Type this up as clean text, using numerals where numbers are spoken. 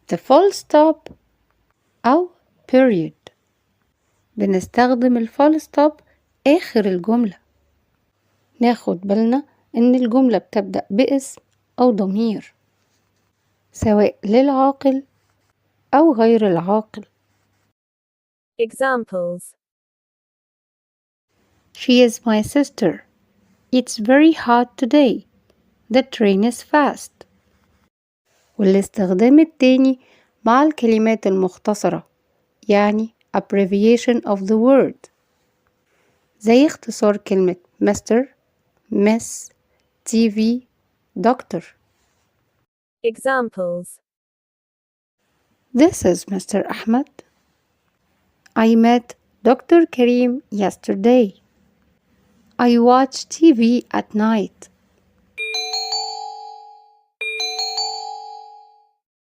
the full stop أو period. بنستخدم الفول ستوب آخر الجملة. ناخد بالنا إن الجملة بتبدأ باسم أو ضمير سواء للعاقل أو غير العاقل. Examples: She is my sister. It's very hot today. The train is fast. والاستخدام التاني مع الكلمات المختصرة يعني abbreviation of the word زي اختصار كلمة Mr, Miss, TV, Doctor. Examples: This is Mr. Ahmed. I met Dr. Karim yesterday. I watch TV at night.